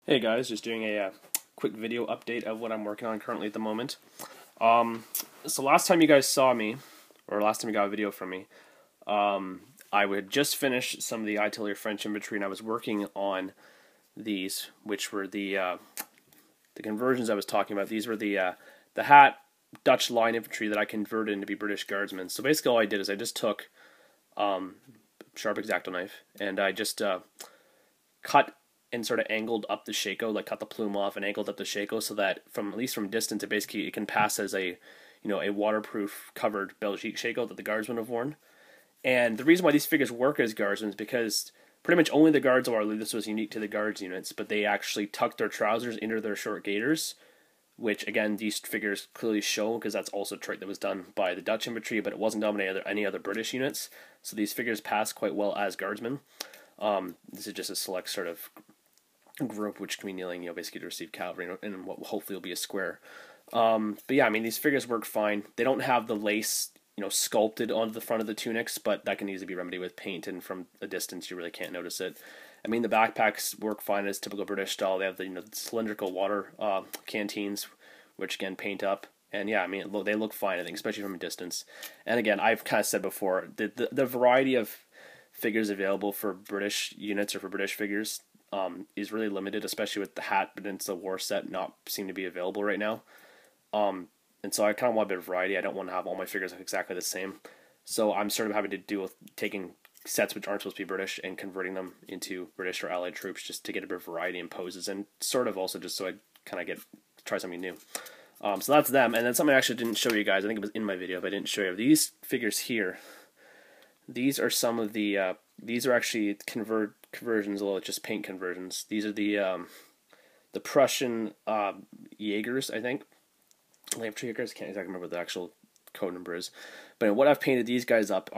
Hey guys, just doing a quick video update of what I'm working on currently at the moment. So last time you guys saw me, or last time you got a video from me, I would just finish some of the artillery French infantry, and I was working on these, which were the conversions I was talking about. These were the hat Dutch line infantry that I converted into be British Guardsmen. So basically all I did is I just took sharp X-Acto knife, and I just cut and sort of angled up the shako, like cut the plume off and angled up the shako, so that at least from distance, it can pass as a waterproof covered Belgique shako that the guardsmen have worn. And the reason why these figures work as guardsmen is because pretty much only the guards are. This was unique to the guards units, but they actually tucked their trousers into their short gaiters, which again these figures clearly show because that's also a trait that was done by the Dutch infantry, but it wasn't done by any other British units. So these figures pass quite well as guardsmen. This is just a select sort of group which can be kneeling, basically to receive cavalry, and what hopefully will be a square. But yeah, I mean, these figures work fine. They don't have the lace, sculpted onto the front of the tunics, but that can easily be remedied with paint, and from a distance you really can't notice it. I mean, the backpacks work fine as typical British style. They have the cylindrical water canteens, which again paint up. And yeah, I mean, they look fine, I think, especially from a distance. And again, I've kind of said before, the variety of figures available for British units or for British figures is really limited, especially with the hat, but it's a war set not seem to be available right now. And so I kind of want a bit of variety. I don't want to have all my figures exactly the same. So I'm sort of having to deal with taking sets which aren't supposed to be British and converting them into British or Allied troops just to get a bit of variety in poses, and sort of also just so I kind of try something new. So that's them. And then something I actually didn't show you guys. I think it was in my video, but I didn't show you. These figures here. These are some of the. These are actually conversions, although it's just paint conversions. These are the Prussian Jaegers, I think. Jaegers, can't exactly remember what the actual code number is. But what I've painted these guys up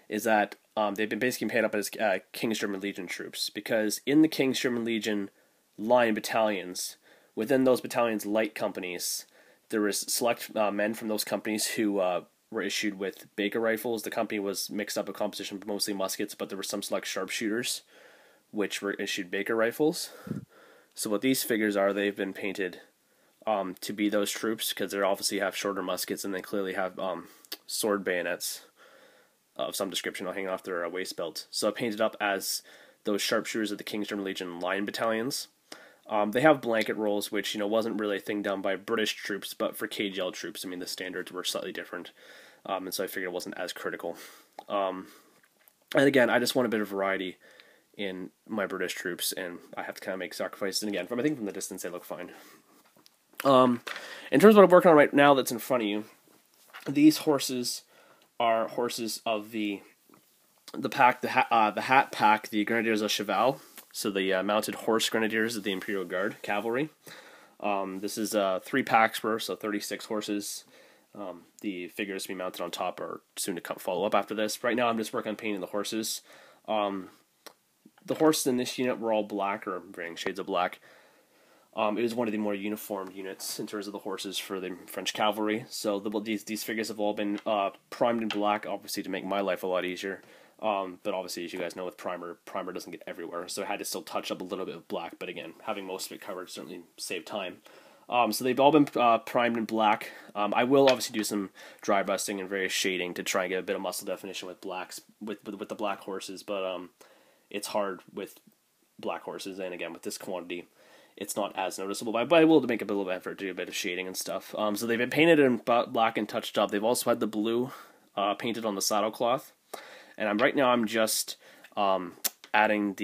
is that they've been basically painted up as King's German Legion troops, because in the King's German Legion line battalions, within those battalions' light companies, there was select men from those companies who were issued with Baker rifles. The company was mixed up a composition of mostly muskets, but there were some select sharpshooters which were issued Baker rifles. So what these figures are, they've been painted to be those troops, because they obviously have shorter muskets, and they clearly have sword bayonets of some description hanging off their waist belt. So I painted up as those sharpshooters of the King's German Legion line battalions. They have blanket rolls, which wasn't really a thing done by British troops, but for KGL troops, I mean, the standards were slightly different, and so I figured it wasn't as critical. And again, I just want a bit of variety in my British troops, and I have to kind of make sacrifices. And again, I think from the distance they look fine. In terms of what I'm working on right now that's in front of you, these horses are horses of the pack, the hat pack, the Grenadiers of Cheval. So the mounted horse grenadiers of the Imperial Guard Cavalry. This is 3 packs worth, so 36 horses. The figures to be mounted on top are soon to follow up after this. Right now I'm just working on painting the horses. The horses in this unit were all black, or varying shades of black. It was one of the more uniform units in terms of the horses for the French cavalry. So these figures have all been primed in black, obviously to make my life a lot easier. But obviously, as you guys know, with primer doesn't get everywhere, so I had to still touch up a little bit of black, but again, having most of it covered certainly saved time. So they've all been primed in black. I will obviously do some dry busting and various shading to try and get a bit of muscle definition with blacks, with the black horses, but it's hard with black horses, and again, with this quantity, it's not as noticeable, but I will make a little effort to do a bit of shading and stuff. So they've been painted in black and touched up. They've also had the blue painted on the saddle cloth. And right now I'm just adding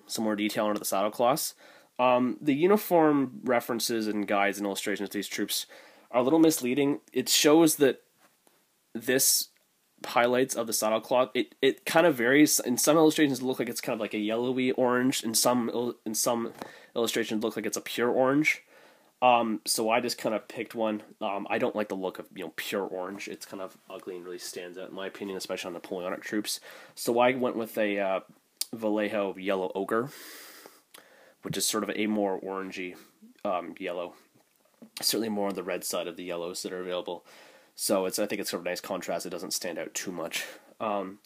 some more detail into the saddle cloths. The uniform references and guides and illustrations of these troops are a little misleading. It shows that this highlights of the saddle cloth, it kind of varies. In some illustrations it looks like it's kind of like a yellowy orange. In some illustrations it looks like it's a pure orange. So I just kind of picked one. I don't like the look of pure orange. It's kind of ugly and really stands out in my opinion, especially on Napoleonic troops. So I went with a Vallejo yellow ochre, which is sort of a more orangey yellow. Certainly more on the red side of the yellows that are available. So I think it's sort of a nice contrast. It doesn't stand out too much. So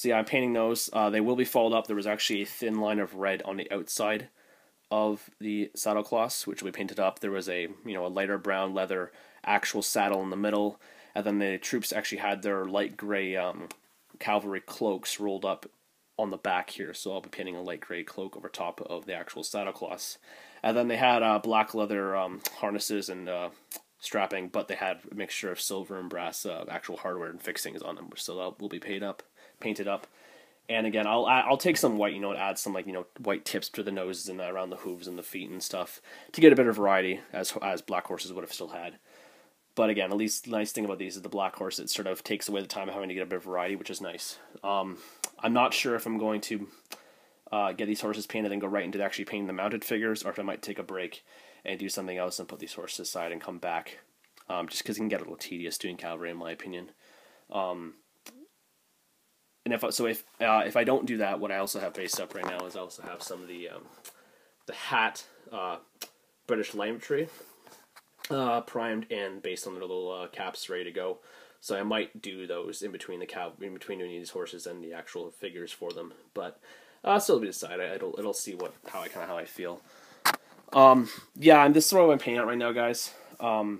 yeah, I'm painting those. They will be followed up. There was actually a thin line of red on the outside of the saddle cloths, which will be painted up. There was a a lighter brown leather actual saddle in the middle, and then the troops actually had their light gray cavalry cloaks rolled up on the back here. So I'll be painting a light gray cloak over top of the actual saddle cloths. And then they had black leather harnesses and strapping, but they had a mixture of silver and brass actual hardware and fixings on them, so that will be painted up. And again, I'll take some white, add some white tips to the noses and around the hooves and the feet and stuff to get a bit of variety, as black horses would have still had. But again, at least the nice thing about these is the black horse, it sort of takes away the time of having to get a bit of variety, which is nice. I'm not sure if I'm going to get these horses painted and go right into actually painting the mounted figures, or if I might take a break and do something else and put these horses aside and come back, just because it can get a little tedious doing cavalry, in my opinion. And if I don't do that, what I also have based up right now is I also have some of the hat British Light Infantry primed and based on their little caps ready to go. So I might do those in between doing these horses and the actual figures for them. But still to be decided. It'll see how I feel. Yeah, and this is what I'm painting out right now, guys. I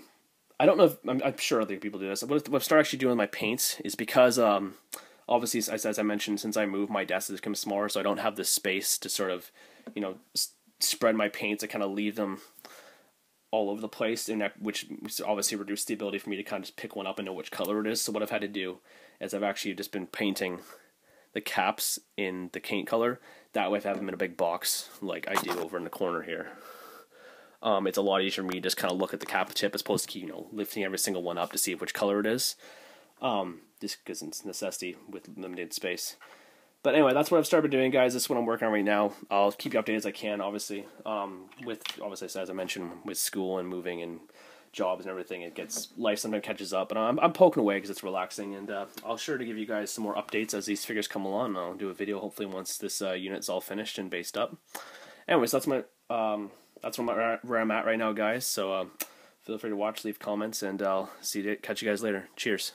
don't know if I'm sure other people do this. What I've started actually doing with my paints is because obviously, as I mentioned, since I moved, my desk has become smaller, so I don't have the space to sort of spread my paints. I kind of leave them all over the place, which obviously reduced the ability for me to kind of just pick one up and know which color it is. So what I've had to do is I've actually just been painting the caps in the paint color. That way, if I have them in a big box like I do over in the corner here, it's a lot easier for me to just kind of look at the cap tip as opposed to lifting every single one up to see which color it is. Just because it's a necessity with limited space. But anyway, that's what I've started doing, guys. This is what I'm working on right now. I'll keep you updated as I can, obviously. As I mentioned, with school and moving and jobs and everything, life sometimes catches up. But I'm poking away because it's relaxing, and I'll sure to give you guys some more updates as these figures come along. I'll do a video hopefully once this unit's all finished and based up. Anyways, that's where I'm at right now, guys. So feel free to watch, leave comments, and I'll catch you guys later. Cheers.